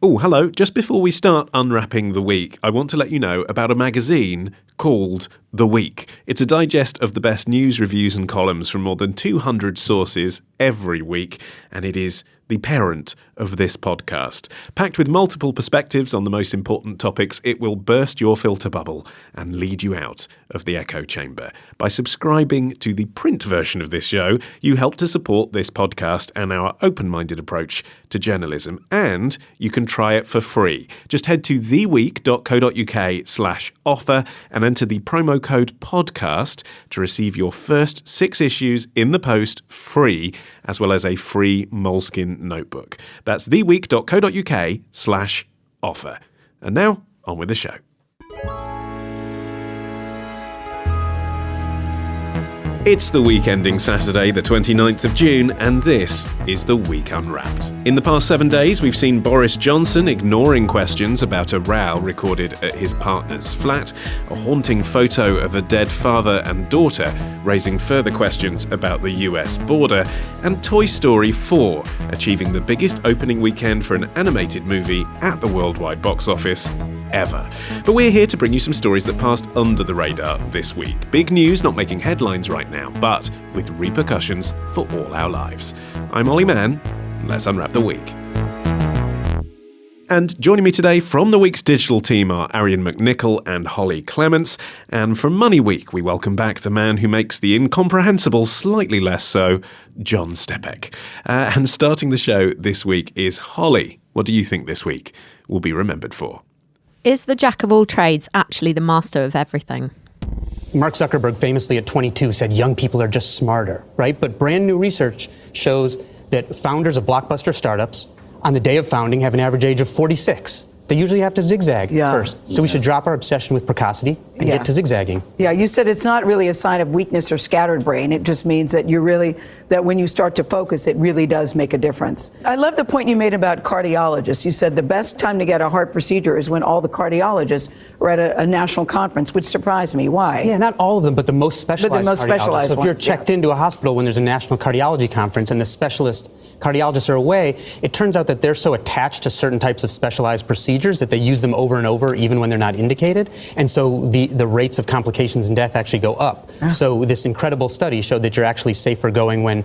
Oh, hello. Just before we start unwrapping the week, I want to let you know about a magazine called The Week. It's a digest of the best news, reviews and columns from more than 200 sources every week, and it is the parent of this podcast. Packed with multiple perspectives on the most important topics, it will burst your filter bubble and lead you out of the echo chamber. By subscribing to the print version of this show, you help to support this podcast and our open-minded approach to journalism, and you can try it for free. Just head to theweek.co.uk/offer and enter the promo code podcast to receive your first 6 issues in the post free, as well as a free Moleskine notebook. That's theweek.co.uk/offer. And now, on with the show. It's the week ending Saturday, the 29th of June, and this is The Week Unwrapped. In the past 7 days, we've seen Boris Johnson ignoring questions about a row recorded at his partner's flat, a haunting photo of a dead father and daughter raising further questions about the US border, and Toy Story 4 achieving the biggest opening weekend for an animated movie at the worldwide box office ever. But we're here to bring you some stories that passed under the radar this week. Big news not making headlines right now, but with repercussions for all our lives. I'm Olly Mann. Let's unwrap the week. And joining me today from the week's digital team are Arion McNicoll and Hollie Clemence. And from Money Week, we welcome back the man who makes the incomprehensible slightly less so, John Stepek. And starting the show this week is Hollie. What do you think this week will be remembered for? Is the jack of all trades actually the master of everything? Mark Zuckerberg famously at 22 said young people are just smarter, right? But brand new research shows that founders of blockbuster startups on the day of founding have an average age of 46. They usually have to zigzag first. So we should drop our obsession with precocity and get to zigzagging. Yeah, you said it's not really a sign of weakness or scattered brain. It just means that that when you start to focus, it really does make a difference. I love the point you made about cardiologists. You said the best time to get a heart procedure is when all the cardiologists are at a national conference, which surprised me. Why? Yeah, not all of them, but the most specialized cardiologists. So if you're checked into a hospital when there's a national cardiology conference and the specialist cardiologists are away, it turns out that they're so attached to certain types of specialized procedures that they use them over and over even when they're not indicated. And so the rates of complications and death actually go up. So this incredible study showed that you're actually safer going when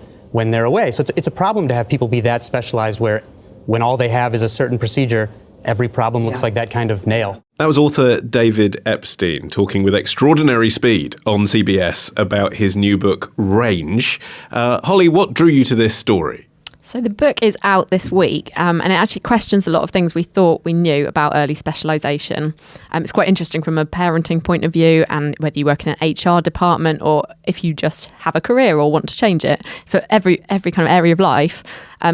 they're away. So it's a problem to have people be that specialized where when all they have is a certain procedure, every problem looks like that kind of nail. That was author David Epstein talking with extraordinary speed on CBS about his new book, Range. Hollie, what drew you to this story? So the book is out this week, and it actually questions a lot of things we thought we knew about early specialisation. It's quite interesting from a parenting point of view, and whether you work in an HR department or if you just have a career or want to change it. For every kind of area of life,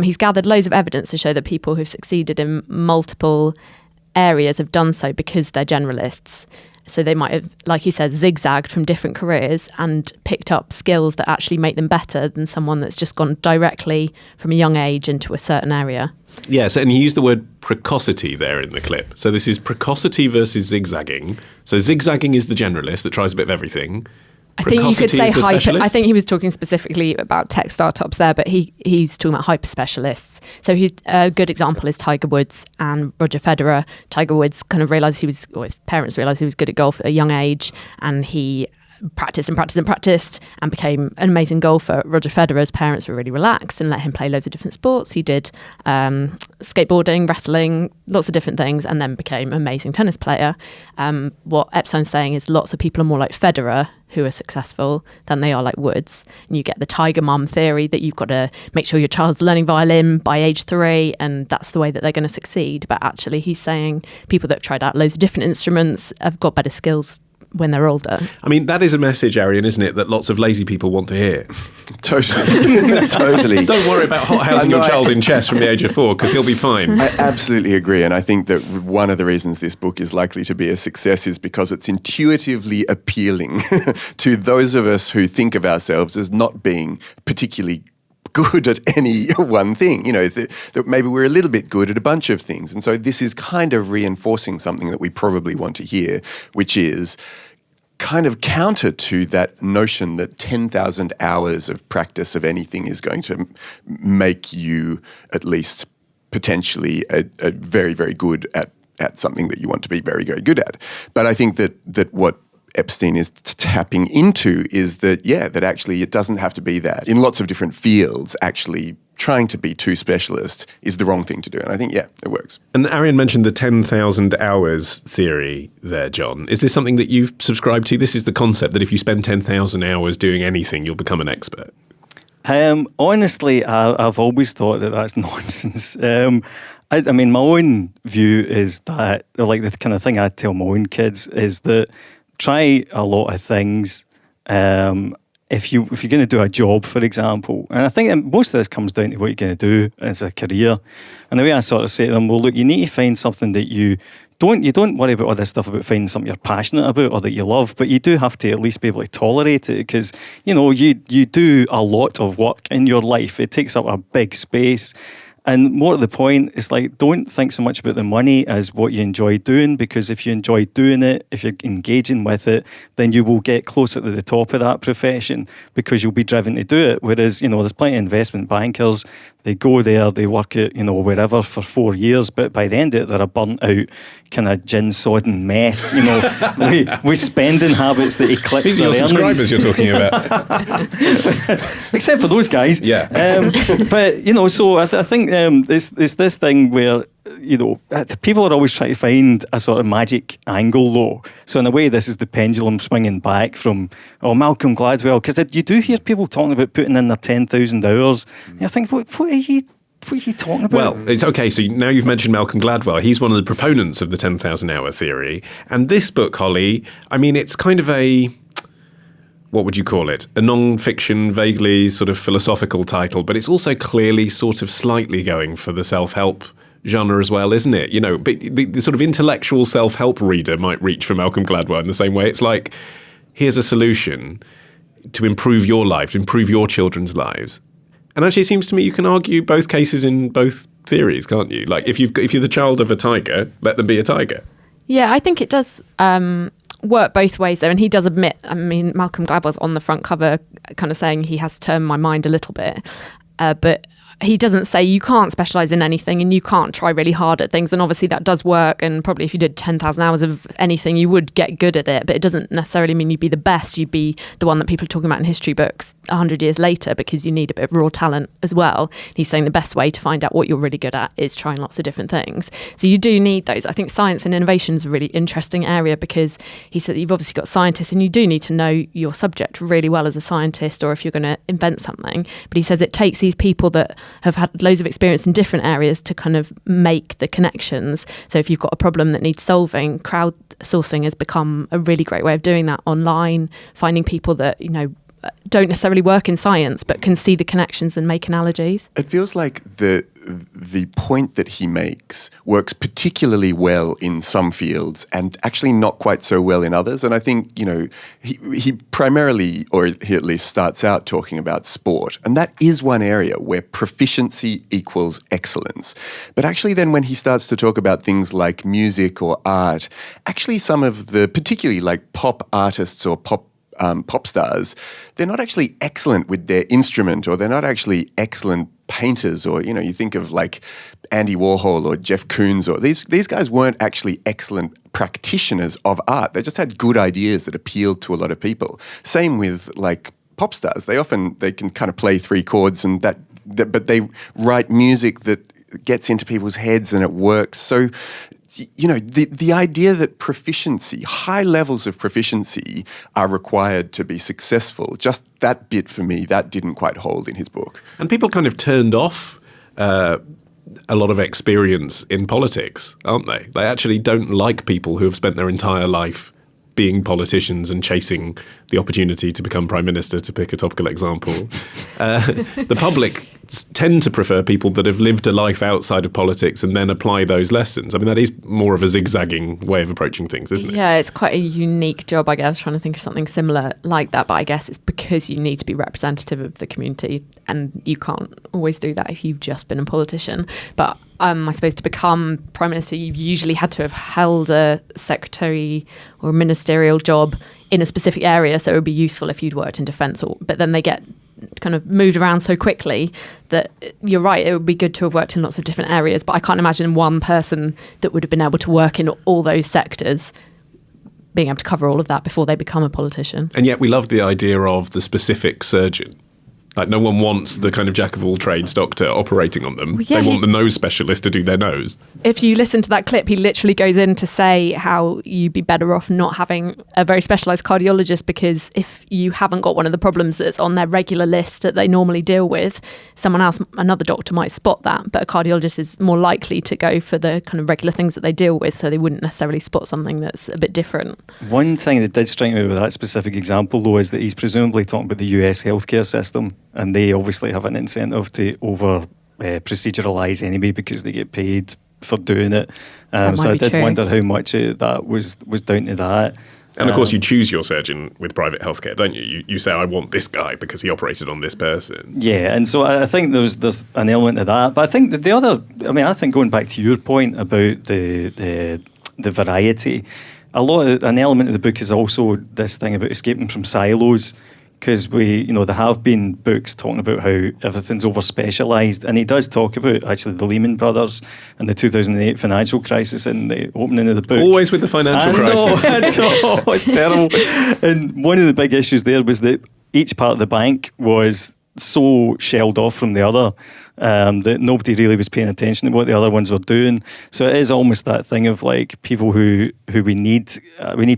he's gathered loads of evidence to show that people who've succeeded in multiple areas have done so because they're generalists. So they might have, like he says, zigzagged from different careers and picked up skills that actually make them better than someone that's just gone directly from a young age into a certain area. Yes, and he used the word precocity there in the clip. So this is precocity versus zigzagging. So zigzagging is the generalist that tries a bit of everything. I think you could say hyper. I think he was talking specifically about tech startups there, but he's talking about hyper specialists. So a good example is Tiger Woods and Roger Federer. Tiger Woods kind of realised his parents realised he was good at golf at a young age, and he practiced and became an amazing golfer. Roger Federer's parents were really relaxed and let him play loads of different sports. He did skateboarding, wrestling, lots of different things, and then became an amazing tennis player. What Epstein's saying is lots of people are more like Federer who are successful than they are like Woods. And you get the tiger mum theory that you've got to make sure your child's learning violin by age 3 and that's the way that they're going to succeed. But actually he's saying people that have tried out loads of different instruments have got better skills when they're older. I mean, that is a message, Arion, isn't it, that lots of lazy people want to hear? Totally. Totally. Don't worry about hothousing your child in chess from the age of 4, because he'll be fine. I absolutely agree, and I think that one of the reasons this book is likely to be a success is because it's intuitively appealing to those of us who think of ourselves as not being particularly good at any one thing, that maybe we're a little bit good at a bunch of things. And so this is kind of reinforcing something that we probably want to hear, which is kind of counter to that notion that 10,000 hours of practice of anything is going to make you at least potentially a very, very good at something that you want to be very, very good at. But I think that what Epstein is tapping into is that actually it doesn't have to be that. In lots of different fields, actually trying to be too specialist is the wrong thing to do. And I think, it works. And Arion mentioned the 10,000 hours theory there, John. Is this something that you've subscribed to? This is the concept that if you spend 10,000 hours doing anything, you'll become an expert. Honestly, I've always thought that that's nonsense. I mean, my own view is that, like the kind of thing I tell my own kids is that try a lot of things. If you're going to do a job, for example, and I think most of this comes down to what you're going to do as a career. And the way I sort of say to them, well, look, you need to find something that you don't worry about all this stuff about finding something you're passionate about or that you love, but you do have to at least be able to tolerate it because, you do a lot of work in your life. It takes up a big space. And more to the point, it's like, don't think so much about the money as what you enjoy doing, because if you enjoy doing it, if you're engaging with it, then you will get closer to the top of that profession because you'll be driven to do it. Whereas, there's plenty of investment bankers, they go there, they work at, wherever for 4 years, but by the end of it, they're a burnt out, kind of gin-sodden mess, with spending habits that eclipse These are your subscribers you're talking about. Except for those guys. Yeah. But, so I think there's this thing where, people are always trying to find a sort of magic angle, though. So in a way, this is the pendulum swinging back from, Malcolm Gladwell, because you do hear people talking about putting in their 10,000 hours. And I think, what are you talking about? Well, it's okay. So now you've mentioned Malcolm Gladwell. He's one of the proponents of the 10,000 hour theory. And this book, Holly, I mean, it's kind of what would you call it? A non-fiction, vaguely sort of philosophical title, but it's also clearly sort of slightly going for the self-help genre as well, isn't it? But the sort of intellectual self-help reader might reach for Malcolm Gladwell in the same way. It's like, here's a solution to improve your life, to improve your children's lives. And actually, it seems to me you can argue both cases in both theories, can't you? Like, if you're the child of a tiger, let them be a tiger. Yeah, I think it does work both ways there. And he does admit, Malcolm Gladwell's on the front cover kind of saying he has turned my mind a little bit. But he doesn't say you can't specialise in anything and you can't try really hard at things. And obviously that does work. And probably if you did 10,000 hours of anything, you would get good at it. But it doesn't necessarily mean you'd be the best. You'd be the one that people are talking about in history books 100 years later because you need a bit of raw talent as well. He's saying the best way to find out what you're really good at is trying lots of different things. So you do need those. I think science and innovation is a really interesting area because he said you've obviously got scientists and you do need to know your subject really well as a scientist or if you're going to invent something. But he says it takes these people that have had loads of experience in different areas to kind of make the connections. So if you've got a problem that needs solving, crowdsourcing has become a really great way of doing that online, finding people that, don't necessarily work in science but can see the connections and make analogies. It feels like the point that he makes works particularly well in some fields and actually not quite so well in others. And I think, he primarily, or he at least starts out talking about sport. And that is one area where proficiency equals excellence. But actually then when he starts to talk about things like music or art, actually some of the, particularly like pop artists or pop stars, they're not actually excellent with their instrument or they're not actually excellent painters or, you think of like Andy Warhol or Jeff Koons or these guys weren't actually excellent practitioners of art. They just had good ideas that appealed to a lot of people. Same with like pop stars. They can kind of play three chords and that but they write music that gets into people's heads and it works. So the idea that proficiency, high levels of proficiency are required to be successful, just that bit for me, that didn't quite hold in his book. And people kind of turned off a lot of experience in politics, aren't they? They actually don't like people who have spent their entire life being politicians and chasing the opportunity to become Prime Minister, to pick a topical example. The public tend to prefer people that have lived a life outside of politics and then apply those lessons. I mean, that is more of a zigzagging way of approaching things, isn't it? Yeah, it's quite a unique job, I guess, trying to think of something similar like that. But I guess it's because you need to be representative of the community and you can't always do that if you've just been a politician. But I suppose to become Prime Minister, you've usually had to have held a secretary or ministerial job in a specific area. So it would be useful if you'd worked in defence. But then they get kind of moved around so quickly that you're right, it would be good to have worked in lots of different areas, but I can't imagine one person that would have been able to work in all those sectors being able to cover all of that before they become a politician. And yet we love the idea of the specific surgeon. Like, no one wants the kind of jack-of-all-trades doctor operating on them. Well, yeah, they want the nose specialist to do their nose. If you listen to that clip, he literally goes in to say how you'd be better off not having a very specialised cardiologist, because if you haven't got one of the problems that's on their regular list that they normally deal with, someone else, another doctor might spot that, but a cardiologist is more likely to go for the kind of regular things that they deal with, so they wouldn't necessarily spot something that's a bit different. One thing that did strike me with that specific example, though, is that he's presumably talking about the US healthcare system. And they obviously have an incentive to proceduralise anyway, because they get paid for doing it. So I did wonder how much that was down to that. And of course, you choose your surgeon with private healthcare, don't you? You say, I want this guy because he operated on this person. Yeah, and so I think there's an element of that. But I think that the other, I think going back to your point about the variety, an element of the book is also this thing about escaping from silos. Because there have been books talking about how everything's over-specialised, and he does talk about actually the Lehman Brothers and the 2008 financial crisis in the opening of the book. Always with the financial crisis. It's terrible. And one of the big issues there was that each part of the bank was so shelled off from the other that nobody really was paying attention to what the other ones were doing. So it is almost that thing of like people who we need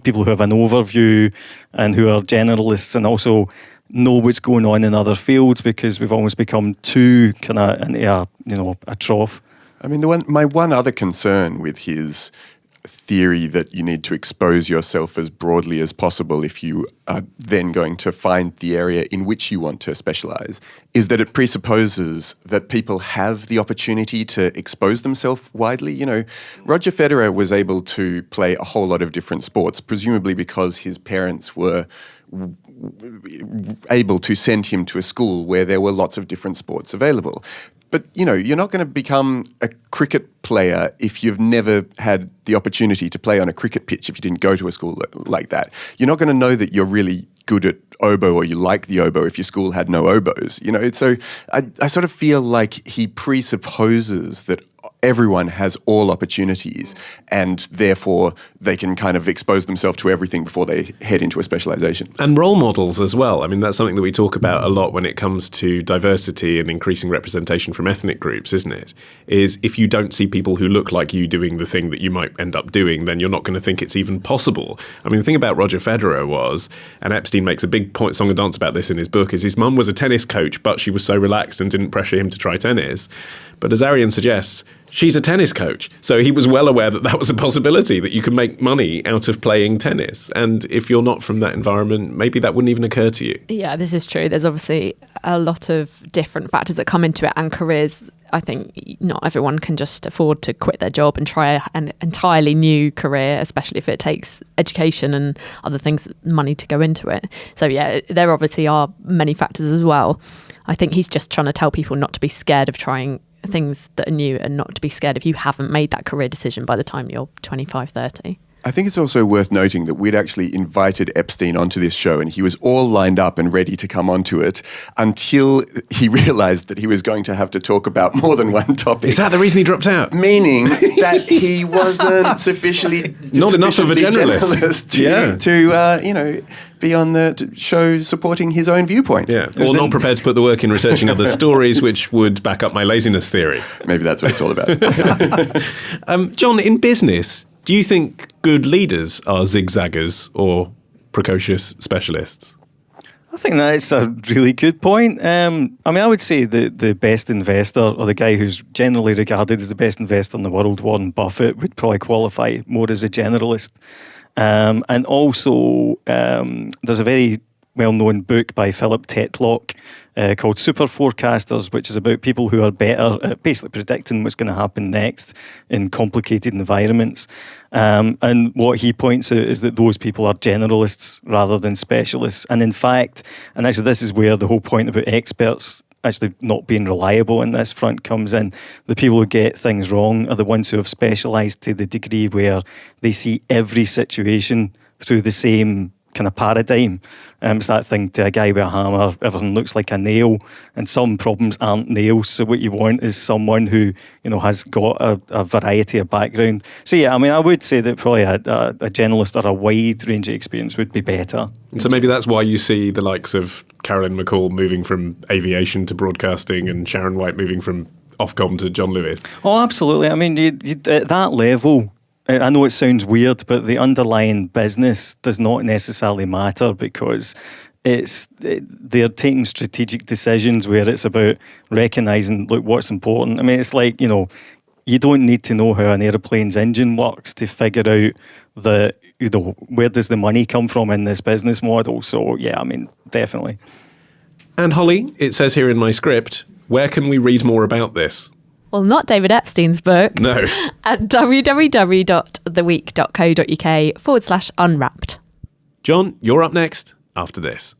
people who have an overview and who are generalists and also know what's going on in other fields, because we've almost become too kind of into a trough. I mean, my one other concern with his theory that you need to expose yourself as broadly as possible if you are then going to find the area in which you want to specialise is that it presupposes that people have the opportunity to expose themselves widely. Roger Federer was able to play a whole lot of different sports, presumably because his parents were able to send him to a school where there were lots of different sports available. But, you're not going to become a cricket player if you've never had the opportunity to play on a cricket pitch, if you didn't go to a school like that. You're not going to know that you're really good at oboe or you like the oboe if your school had no oboes. So I sort of feel like he presupposes that everyone has all opportunities and therefore they can kind of expose themselves to everything before they head into a specialisation. And role models as well. I mean, that's something that we talk about a lot when it comes to diversity and increasing representation from ethnic groups, isn't it? Is if you don't see people who look like you doing the thing that you might end up doing, then you're not going to think it's even possible. I mean, the thing about Roger Federer was, and Epstein makes a big song and dance about this in his book, is his mum was a tennis coach, but she was so relaxed and didn't pressure him to try tennis. But as Arion suggests, she's a tennis coach. So he was well aware that was a possibility, that you can make money out of playing tennis. And if you're not from that environment, maybe that wouldn't even occur to you. Yeah, this is true. There's obviously a lot of different factors that come into it, and careers. I think not everyone can just afford to quit their job and try an entirely new career, especially if it takes education and other things, money to go into it. So yeah, there obviously are many factors as well. I think he's just trying to tell people not to be scared of trying things that are new and not to be scared if you haven't made that career decision by the time you're 25, 30. I think it's also worth noting that we'd actually invited Epstein onto this show and he was all lined up and ready to come onto it until he realised that he was going to have to talk about more than one topic. Is that the reason he dropped out? Meaning that he wasn't sufficiently not enough of a generalist to be on the show supporting his own viewpoint. Yeah, or not prepared to put the work in researching other stories, which would back up my laziness theory. Maybe that's what it's all about. John, in business, do you think good leaders are zigzaggers or precocious specialists? I think that's a really good point. I would say the best investor, or the guy who's generally regarded as the best investor in the world, Warren Buffett, would probably qualify more as a generalist. And also, there's a very well-known book by Philip Tetlock called Super Forecasters, which is about people who are better at basically predicting what's going to happen next in complicated environments. And what he points out is that those people are generalists rather than specialists. And in fact, and actually this is where the whole point about experts actually not being reliable in this front comes in. The people who get things wrong are the ones who have specialised to the degree where they see every situation through the same kind of paradigm. It's that thing to a guy with a hammer, everything looks like a nail, and some problems aren't nails. So what you want is someone who, has got a variety of background. So yeah, I mean, I would say that probably a generalist or a wide range of experience would be better. So maybe that's why you see the likes of Carolyn McCall moving from aviation to broadcasting and Sharon White moving from Ofcom to John Lewis. Oh, absolutely. I mean, you, at that level, I know it sounds weird, but the underlying business does not necessarily matter because they're taking strategic decisions where it's about recognising, look, what's important. I mean, it's like, you don't need to know how an aeroplane's engine works to figure out where does the money come from in this business model. So, yeah, I mean, definitely. And Holly, it says here in my script, where can we read more about this? Well, not David Epstein's book. No. At www.theweek.co.uk/unwrapped. John, you're up next after this.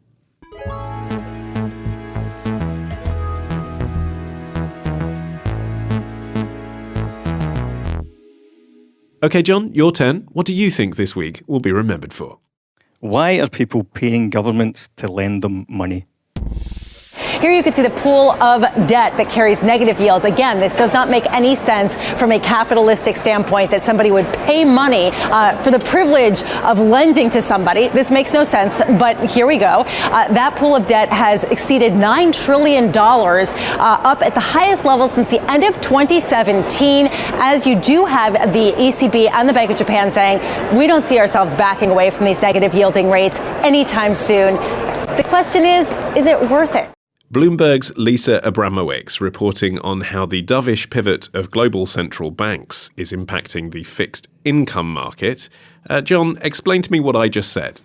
Okay, John, your turn. What do you think this week will be remembered for? Why are people paying governments to lend them money? Here you can see the pool of debt that carries negative yields. Again, this does not make any sense from a capitalistic standpoint that somebody would pay money for the privilege of lending to somebody. This makes no sense, but here we go. That pool of debt has exceeded $9 trillion, up at the highest level since the end of 2017, as you do have the ECB and the Bank of Japan saying, we don't see ourselves backing away from these negative yielding rates anytime soon. The question is it worth it? Bloomberg's Lisa Abramowicz reporting on how the dovish pivot of global central banks is impacting the fixed income market. John, explain to me what I just said.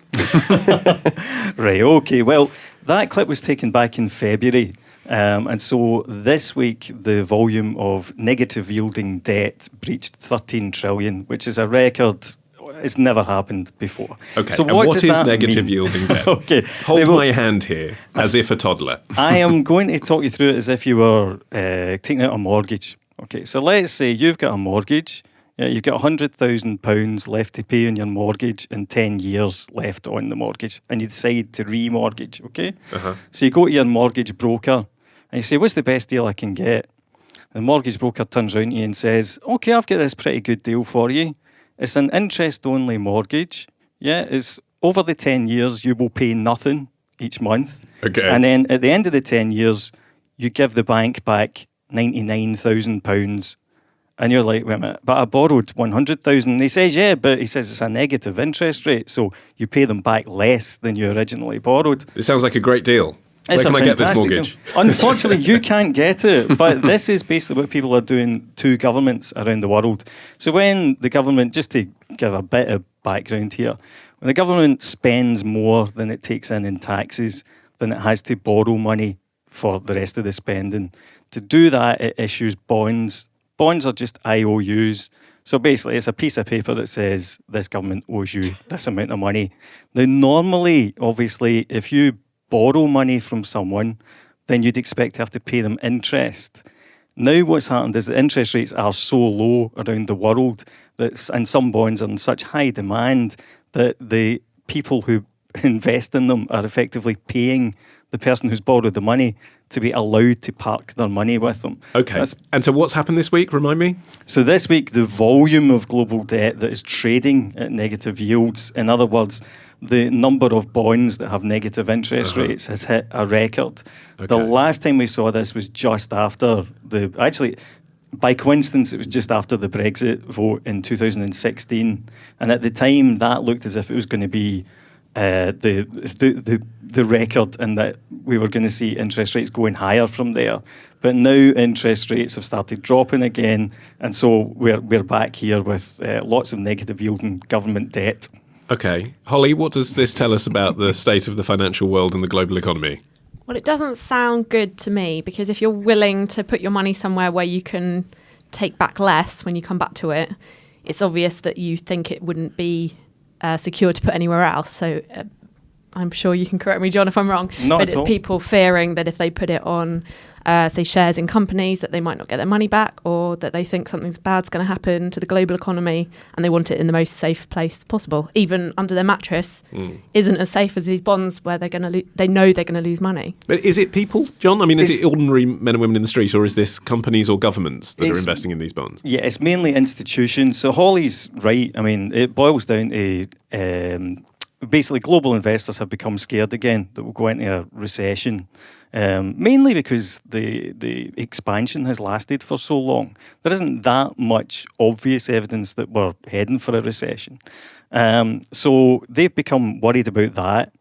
Right, okay. Well, that clip was taken back in February. And so this week, the volume of negative yielding debt breached 13 trillion, which is a record. It's never happened before. Okay, so and what is negative yielding debt? Okay. Hold my hand here, as if a toddler. I am going to talk you through it as if you were taking out a mortgage. Okay, so let's say you've got a mortgage. You've got £100,000 left to pay on your mortgage and 10 years left on the mortgage, and you decide to remortgage, okay? Uh-huh. So you go to your mortgage broker, and you say, what's the best deal I can get? The mortgage broker turns around to you and says, okay, I've got this pretty good deal for you. It's an interest-only mortgage. Yeah, it's over the 10 years, you will pay nothing each month. Okay. And then at the end of the 10 years, you give the bank back £99,000. And you're like, wait a minute, but I borrowed 100,000. He says, yeah, but he says it's a negative interest rate, so you pay them back less than you originally borrowed. It sounds like a great deal. Where can I get this mortgage? Unfortunately, you can't get it. But this is basically what people are doing to governments around the world. So when the government, just to give a bit of background here, when the government spends more than it takes in taxes, then it has to borrow money for the rest of the spending. To do that, it issues bonds. Bonds are just IOUs. So basically, it's a piece of paper that says this government owes you this amount of money. Now, normally, obviously, if you borrow money from someone, then you'd expect to have to pay them interest. Now what's happened is the interest rates are so low around the world and some bonds are in such high demand that the people who invest in them are effectively paying the person who's borrowed the money to be allowed to park their money with them. Okay. And so what's happened this week? Remind me. So this week, the volume of global debt that is trading at negative yields, in other words, the number of bonds that have negative interest rates has hit a record. Okay. The last time we saw this was just after by coincidence, it was just after the Brexit vote in 2016. And at the time, that looked as if it was going to be the record and that we were going to see interest rates going higher from there. But now interest rates have started dropping again. And so we're back here with lots of negative yielding government debt. Okay. Holly, what does this tell us about the state of the financial world and the global economy? Well, it doesn't sound good to me, because if you're willing to put your money somewhere where you can take back less when you come back to it, it's obvious that you think it wouldn't be secure to put anywhere else. So I'm sure you can correct me, John, if I'm wrong. Not but at it's all. people fearing that if they put it on, say, shares in companies, that they might not get their money back, or that they think something's bad's going to happen to the global economy, and they want it in the most safe place possible. Even under their mattress isn't as safe as these bonds where they know they're going to lose money. But is it people, John? I mean, is it ordinary men and women in the street, or is this companies or governments that are investing in these bonds? Yeah, it's mainly institutions. So Hollie's right. I mean, it boils down to basically global investors have become scared again that we'll go into a recession, mainly because the expansion has lasted for so long. There isn't that much obvious evidence that we're heading for a recession. So they've become worried about that.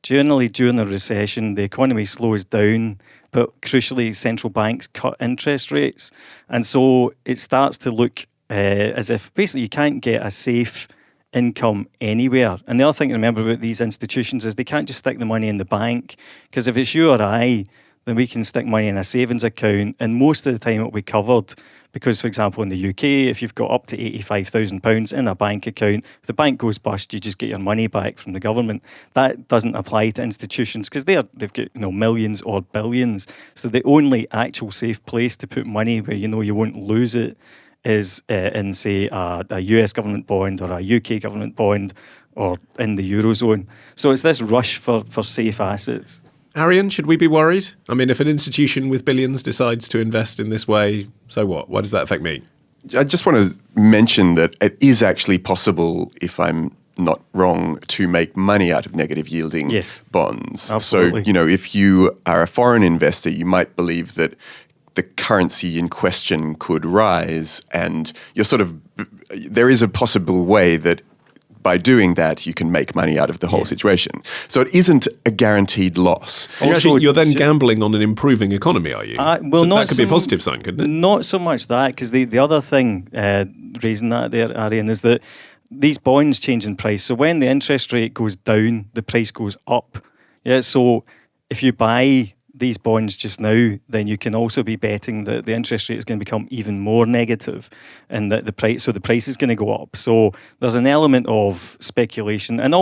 Generally, during a recession, the economy slows down, but crucially, central banks cut interest rates. And so it starts to look as if basically you can't get a safe income anywhere. And the other thing to remember about these institutions is they can't just stick the money in the bank, because if it's you or I, then we can stick money in a savings account, and most of the time it'll be covered. Because, for example, in the UK, if you've got up to £85,000 in a bank account, if the bank goes bust, you just get your money back from the government. That doesn't apply to institutions because they've got millions or billions. So the only actual safe place to put money where you won't lose it is in, say, a US government bond or a UK government bond or in the Eurozone. So it's this rush for safe assets. Arion, should we be worried? I mean, if an institution with billions decides to invest in this way, so what? Why does that affect me? I just want to mention that it is actually possible, if I'm not wrong, to make money out of negative yielding bonds. Absolutely. So, if you are a foreign investor, you might believe that the currency in question could rise, and there is a possible way that by doing that you can make money out of the whole situation. So it isn't a guaranteed loss. You're then gambling on an improving economy, are you? That could be a positive sign, couldn't it? Not so much that, because the other thing raising that there, Arion, is that these bonds change in price. So when the interest rate goes down, the price goes up. Yeah. So if you buy these bonds just now, then you can also be betting that the interest rate is going to become even more negative, and that the price is going to go up. So there's an element of speculation, and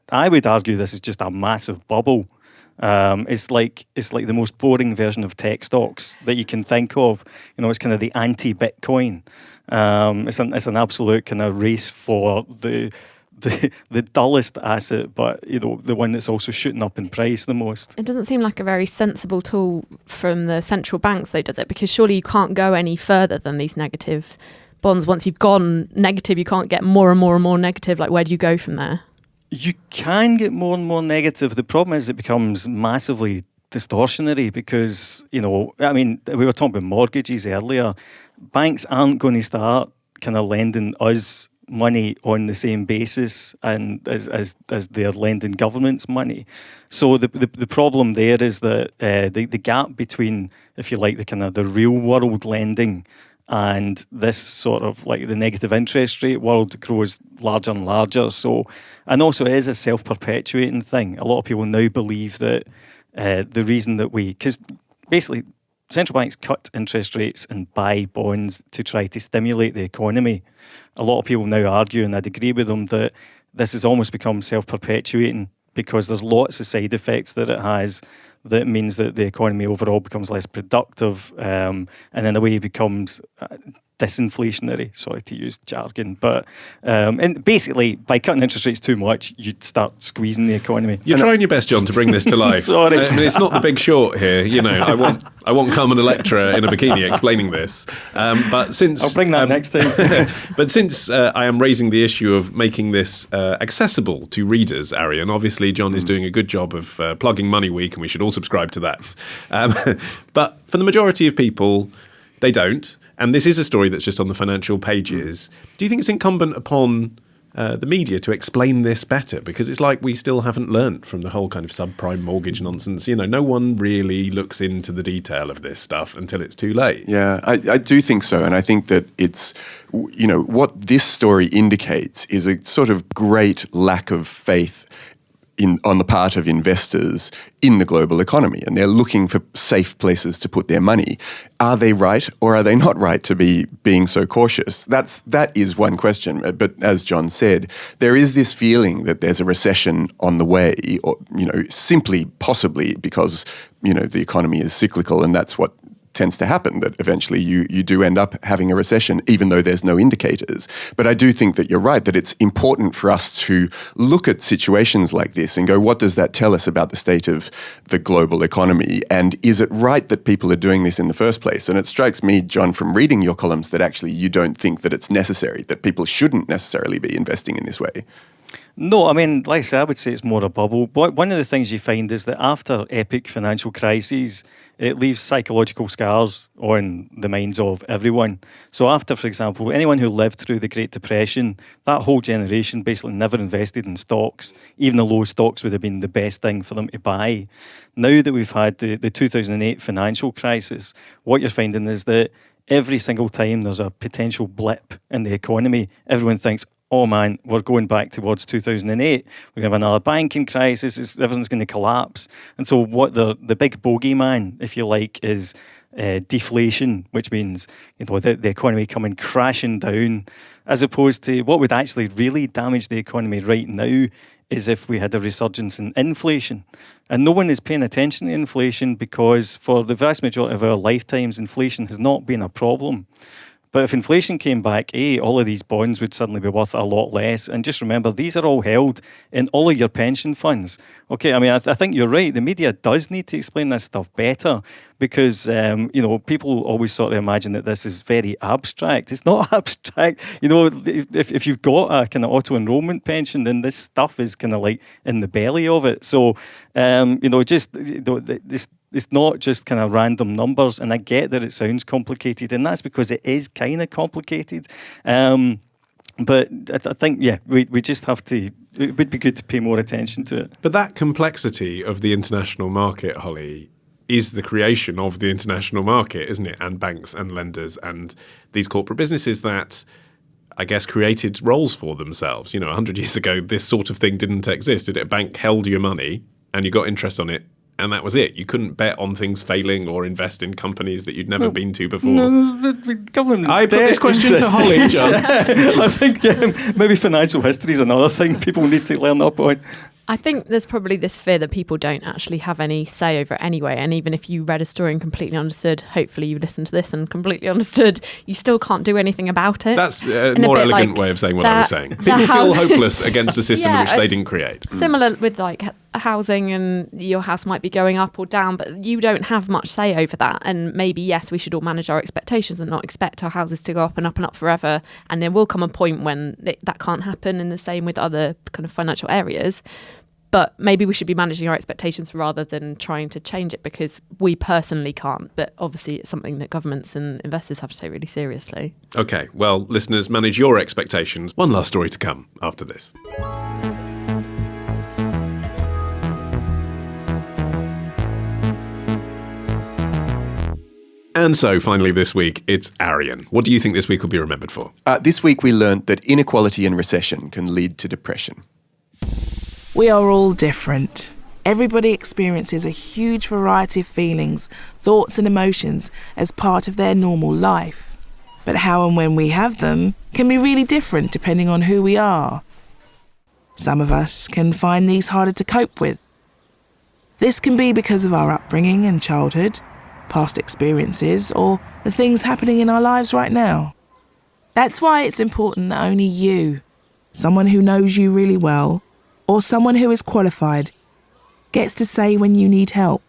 I would argue this is just a massive bubble. It's like the most boring version of tech stocks that you can think of. It's kind of the anti-Bitcoin. It's an absolute kind of race for the dullest asset, but the one that's also shooting up in price the most. It doesn't seem like a very sensible tool from the central banks, though, does it? Because surely you can't go any further than these negative bonds. Once you've gone negative, you can't get more and more and more negative. Like, where do you go from there? You can get more and more negative. The problem is it becomes massively distortionary because, we were talking about mortgages earlier. Banks aren't going to start kind of lending us money on the same basis and as they're lending governments money. So the problem there is that the gap between, if you like, the real world lending and this sort of like the negative interest rate world grows larger and larger. So, and also it is a self-perpetuating thing. A lot of people now believe that the reason that because basically central banks cut interest rates and buy bonds to try to stimulate the economy. A lot of people now argue, and I'd agree with them, that this has almost become self-perpetuating because there's lots of side effects that it has that means that the economy overall becomes less productive, and in a way becomes disinflationary, sorry to use jargon, but and basically by cutting interest rates too much, you'd start squeezing the economy. You're trying your best, John, to bring this to life. Sorry. It's not The Big Short here. I want Carmen Electra in a bikini explaining this. But since I'll bring that next time. But since I am raising the issue of making this accessible to readers, Arion, obviously John is doing a good job of plugging Money Week, and we should all subscribe to that. But for the majority of people, they don't. And this is a story that's just on the financial pages. Do you think it's incumbent upon the media to explain this better? Because it's like we still haven't learnt from the whole kind of subprime mortgage nonsense. No one really looks into the detail of this stuff until it's too late. Yeah, I do think so. And I think that it's, what this story indicates is a sort of great lack of faith on the part of investors in the global economy, and they're looking for safe places to put their money. Are they right or are they not right to be being so cautious? That is one question. But as John said, there is this feeling that there's a recession on the way, or simply possibly because the economy is cyclical, and that's what tends to happen, that eventually you do end up having a recession, even though there's no indicators. But I do think that you're right, that it's important for us to look at situations like this and go, what does that tell us about the state of the global economy? And is it right that people are doing this in the first place? And it strikes me, John, from reading your columns, that actually you don't think that it's necessary, that people shouldn't necessarily be investing in this way. No, I mean, like I say, I would say it's more a bubble. But one of the things you find is that after epic financial crises, it leaves psychological scars on the minds of everyone. So after, for example, anyone who lived through the Great Depression, that whole generation basically never invested in stocks, even though low stocks would have been the best thing for them to buy. Now that we've had the 2008 financial crisis, what you're finding is that every single time there's a potential blip in the economy, everyone thinks, oh man, we're going back towards 2008. We're going to have another banking crisis. Everything's going to collapse. And so what the big bogeyman, if you like, is deflation, which means the economy coming crashing down, as opposed to what would actually really damage the economy right now is if we had a resurgence in inflation. And no one is paying attention to inflation because for the vast majority of our lifetimes, inflation has not been a problem. But if inflation came back, all of these bonds would suddenly be worth a lot less. And just remember, these are all held in all of your pension funds. Okay, I mean, I think you're right. The media does need to explain this stuff better because, people always sort of imagine that this is very abstract. It's not abstract. If you've got a kind of auto-enrollment pension, then this stuff is kind of like in the belly of it. So, it's not just kind of random numbers, and I get that it sounds complicated, and that's because it is kind of complicated. But I think, we just have to, it would be good to pay more attention to it. But that complexity of the international market, Holly, is the creation of the international market, isn't it? And banks and lenders and these corporate businesses that, I guess, created roles for themselves. 100 years ago, this sort of thing didn't exist. A bank held your money and you got interest on it. And that was it. You couldn't bet on things failing or invest in companies that you'd never been to before. No, the government. I put this question to Holly, John. I think maybe financial history is another thing people need to learn up on. I think there's probably this fear that people don't actually have any say over it anyway. And even if you read a story and completely understood, hopefully you listened to this and completely understood, you still can't do anything about it. That's a more elegant way of saying what I was saying. People feel hopeless against a system which they didn't create. Similar with housing, and your house might be going up or down, but you don't have much say over that. And maybe, yes, we should all manage our expectations and not expect our houses to go up and up forever. And there will come a point when that can't happen, and the same with other kind of financial areas. But maybe we should be managing our expectations rather than trying to change it, because we personally can't. But obviously it's something that governments and investors have to take really seriously. OK, well, listeners, manage your expectations. One last story to come after this. And so, finally this week, it's Arion. What do you think this week will be remembered for? This week we learnt that inequality and recession can lead to depression. We are all different. Everybody experiences a huge variety of feelings, thoughts and emotions as part of their normal life. But how and when we have them can be really different depending on who we are. Some of us can find these harder to cope with. This can be because of our upbringing and childhood, past experiences, or the things happening in our lives right now. That's why it's important that only you, someone who knows you really well, or someone who is qualified, gets to say when you need help.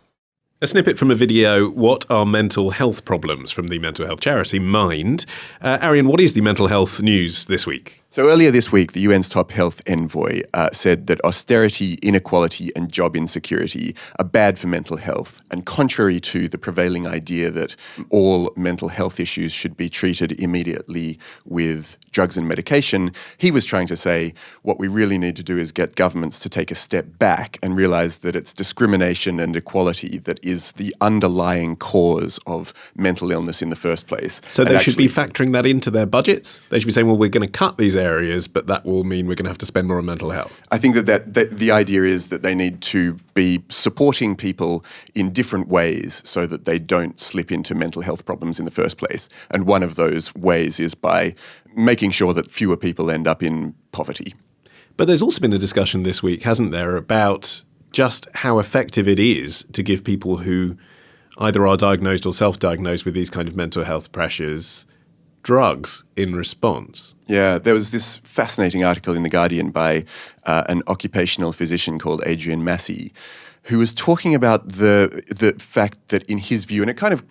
A snippet from a video, What Are Mental Health Problems, from the mental health charity Mind. Arion, what is the mental health news this week? So earlier this week, the UN's top health envoy said that austerity, inequality and job insecurity are bad for mental health. And contrary to the prevailing idea that all mental health issues should be treated immediately with drugs and medication, he was trying to say what we really need to do is get governments to take a step back and realise that it's discrimination and equality that is the underlying cause of mental illness in the first place. So they should be factoring that into their budgets? They should be saying, well, we're going to cut these areas, but that will mean we're going to have to spend more on mental health. I think that the idea is that they need to be supporting people in different ways so that they don't slip into mental health problems in the first place. And one of those ways is by making sure that fewer people end up in poverty. But there's also been a discussion this week, hasn't there, about just how effective it is to give people who either are diagnosed or self-diagnosed with these kind of mental health pressures drugs in response. Yeah, there was this fascinating article in The Guardian by an occupational physician called Adrian Massey, who was talking about the fact that in his view, and it kind of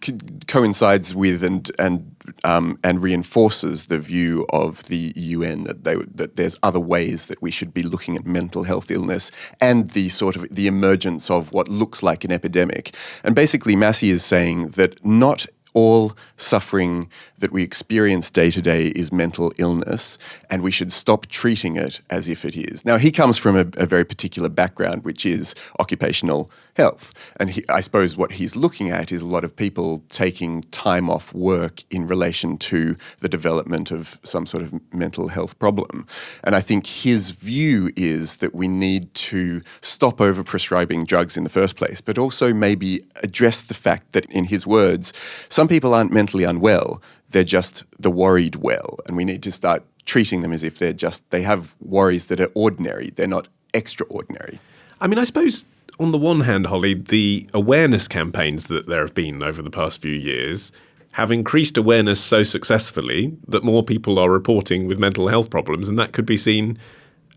coincides with and reinforces the view of the UN that there's other ways that we should be looking at mental health illness and the sort of the emergence of what looks like an epidemic. And basically, Massey is saying that not all suffering that we experience day to day is mental illness, and we should stop treating it as if it is. Now, he comes from a very particular background, which is occupational health. And I suppose what he's looking at is a lot of people taking time off work in relation to the development of some sort of mental health problem. And I think his view is that we need to stop over-prescribing drugs in the first place, but also maybe address the fact that, in his words, some people aren't mentally unwell, they're just the worried well. And we need to start treating them as if they have worries that are ordinary, they're not extraordinary. I mean, I suppose on the one hand, Holly, the awareness campaigns that there have been over the past few years have increased awareness so successfully that more people are reporting with mental health problems, and that could be seen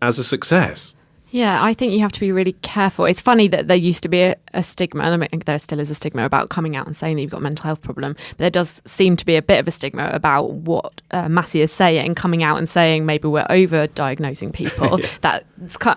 as a success. Yeah, I think you have to be really careful. It's funny that there used to be a stigma, and I think there still is a stigma about coming out and saying that you've got a mental health problem, but there does seem to be a bit of a stigma about what Massey is saying, coming out and saying maybe we're over-diagnosing people. Yeah.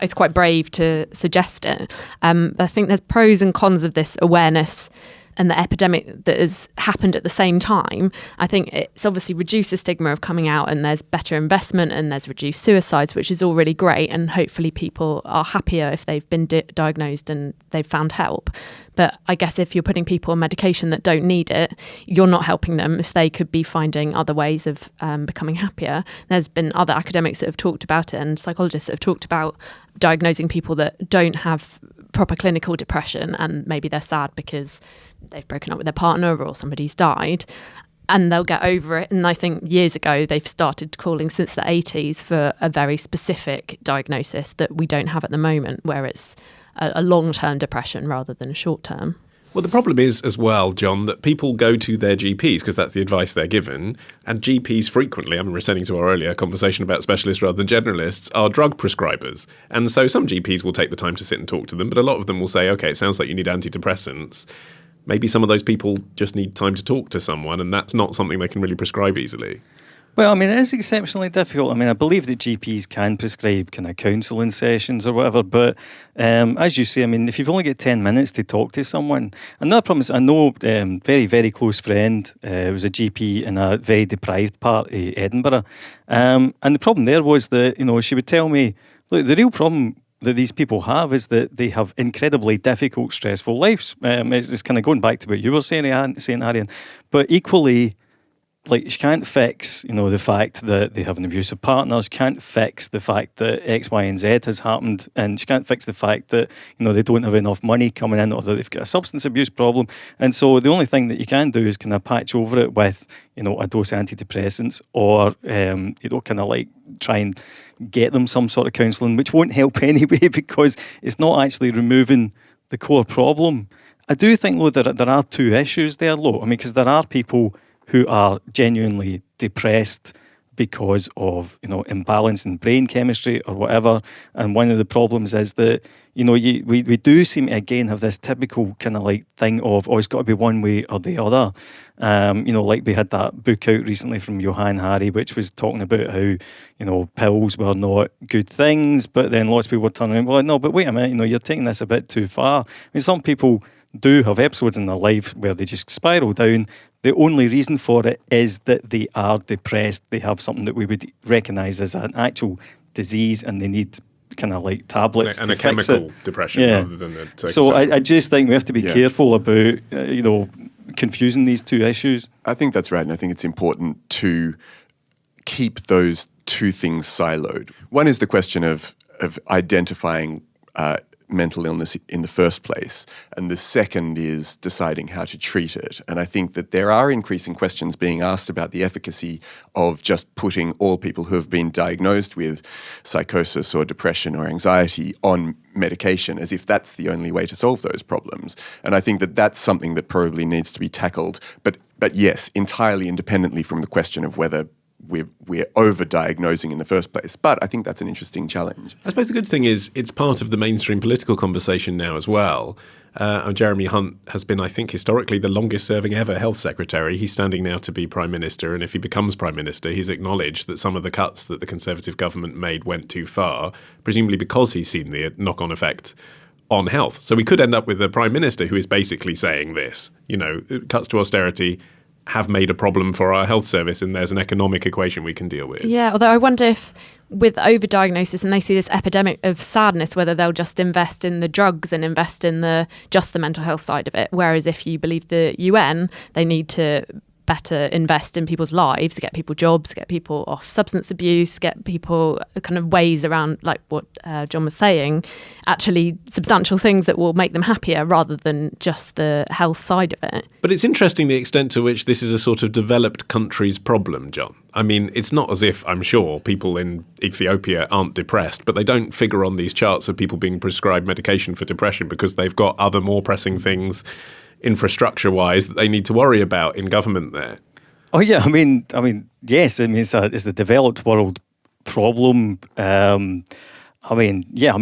It's quite brave to suggest it. I think there's pros and cons of this awareness and the epidemic that has happened at the same time. I think it's obviously reduced the stigma of coming out, and there's better investment and there's reduced suicides, which is all really great. And hopefully people are happier if they've been diagnosed and they've found help. But I guess if you're putting people on medication that don't need it, you're not helping them if they could be finding other ways of becoming happier. There's been other academics that have talked about it, and psychologists that have talked about diagnosing people that don't have proper clinical depression, and maybe they're sad because they've broken up with their partner or somebody's died, and they'll get over it. And I think years ago they've started calling, since the 80s, for a very specific diagnosis that we don't have at the moment, where it's a long-term depression rather than a short-term. Well, the problem is as well, John, that people go to their GPs because that's the advice they're given, and GPs frequently, I'm returning to our earlier conversation about specialists rather than generalists, are drug prescribers. And so some GPs will take the time to sit and talk to them, but a lot of them will say, okay, it sounds like you need antidepressants. Maybe some of those people just need time to talk to someone, and that's not something they can really prescribe easily. Well, I mean, it is exceptionally difficult. I mean, I believe that GPs can prescribe kind of counselling sessions or whatever, but as you say, I mean, if you've only got 10 minutes to talk to someone, another problem is I know very, very close friend was a GP in a very deprived part of Edinburgh, and the problem there was that, you know, she would tell me, look, the real problem that these people have is that they have incredibly difficult, stressful lives. It's kind of going back to what you were saying, Arion, but equally, like, she can't fix, you know, the fact that they have an abusive partner. She can't fix the fact that X, Y, and Z has happened, and she can't fix the fact that, you know, they don't have enough money coming in, or that they've got a substance abuse problem. And so the only thing that you can do is kind of patch over it with, you know, a dose of antidepressants, or you know, kind of like try and get them some sort of counselling, which won't help anyway because it's not actually removing the core problem. I do think, though, there are two issues there, though. I mean, because there are people who are genuinely depressed because of, you know, imbalance in brain chemistry or whatever. And one of the problems is that, you know, we do seem to again have this typical kind of like thing of, oh, it's got to be one way or the other. You know, like we had that book out recently from Johann Hari, which was talking about how, you know, pills were not good things, but then lots of people were turning around, well, no, but wait a minute, you know, you're taking this a bit too far. I mean, some people do have episodes in their life where they just spiral down. The only reason for it is that they are depressed. They have something that we would recognise as an actual disease, and they need kind of like tablets and to a chemical depression rather than a So I just think we have to be careful about, you know, confusing these two issues. I think that's right, and I think it's important to keep those two things siloed. One is the question of identifying mental illness in the first place, and the second is deciding how to treat it. And I think that there are increasing questions being asked about the efficacy of just putting all people who have been diagnosed with psychosis or depression or anxiety on medication as if that's the only way to solve those problems. And I think that that's something that probably needs to be tackled, but yes, entirely independently from the question of whether we're over-diagnosing in the first place. But I think that's an interesting challenge. I suppose the good thing is it's part of the mainstream political conversation now as well. Jeremy Hunt has been, I think, historically the longest-serving ever health secretary. He's standing now to be Prime Minister, and if he becomes Prime Minister, he's acknowledged that some of the cuts that the Conservative government made went too far, presumably because he's seen the knock-on effect on health. So we could end up with a Prime Minister who is basically saying this, cuts to austerity have made a problem for our health service, and there's an economic equation we can deal with. Yeah, although I wonder if with overdiagnosis and they see this epidemic of sadness, whether they'll just invest in the drugs and invest in just the mental health side of it. Whereas if you believe the UN, they need to better invest in people's lives, get people jobs, get people off substance abuse, get people kind of ways around, like what John was saying, actually substantial things that will make them happier rather than just the health side of it. But it's interesting the extent to which this is a sort of developed country's problem, John. I mean, it's not as if, I'm sure, people in Ethiopia aren't depressed, but they don't figure on these charts of people being prescribed medication for depression because they've got other more pressing things infrastructure-wise that they need to worry about in government there. Oh yeah, I mean, yes, it's a developed world problem. I'm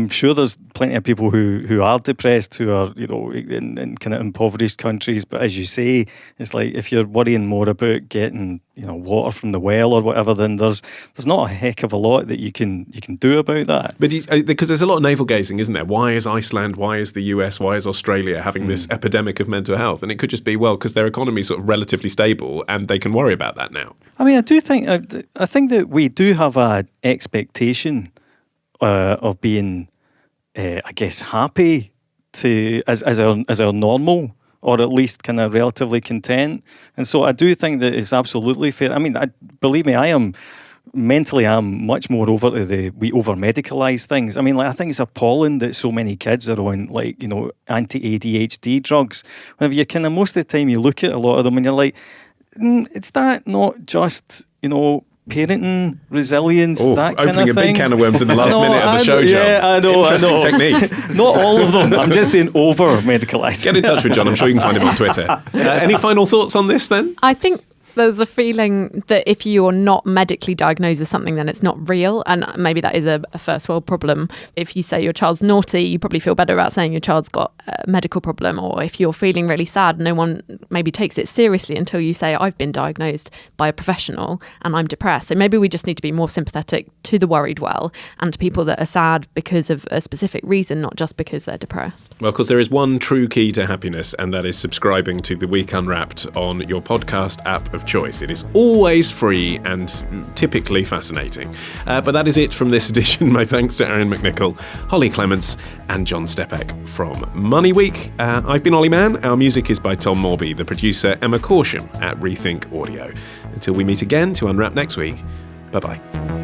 sure there's plenty of people who are depressed, who are, in kind of impoverished countries. But as you say, it's like if you're worrying more about getting, water from the well or whatever, then there's not a heck of a lot that you can do about that. But because there's a lot of navel gazing, isn't there? Why is Iceland? Why is the US? Why is Australia having this epidemic of mental health? And it could just be, because their economy is sort of relatively stable and they can worry about that now. I mean, I think that we do have an expectation of being, I guess, happy as our normal, or at least kind of relatively content. And so I do think that it's absolutely fair. I mean, believe me, I'm much more over to we over-medicalise things. I mean, I think it's appalling that so many kids are on, anti-ADHD drugs. Whenever you kind of, most of the time you look at a lot of them and you're like, it's that not just, parenting, resilience, that kind of thing. Opening a big can of worms in the last minute of the show, John. Yeah, I know. Interesting technique. Not all of them. I'm just saying over-medicalised. Get in touch with John. I'm sure you can find him on Twitter. Any final thoughts on this then? I think there's a feeling that if you're not medically diagnosed with something, then it's not real. And maybe that is a first world problem. If you say your child's naughty, you probably feel better about saying your child's got a medical problem. Or if you're feeling really sad, no one maybe takes it seriously until you say, I've been diagnosed by a professional and I'm depressed. So maybe we just need to be more sympathetic to the worried well and to people that are sad because of a specific reason, not just because they're depressed. Well, of course, there is one true key to happiness, and that is subscribing to The Week Unwrapped on your podcast app of choice. It is always free and typically fascinating. But that is it from this edition. My thanks to Arion McNicoll, Hollie Clemence and John Stepek from Money Week. I've been Olly Mann. Our music is by Tom Morby, the producer Emma Corsham at Rethink Audio. Until we meet again to unwrap next week, bye-bye.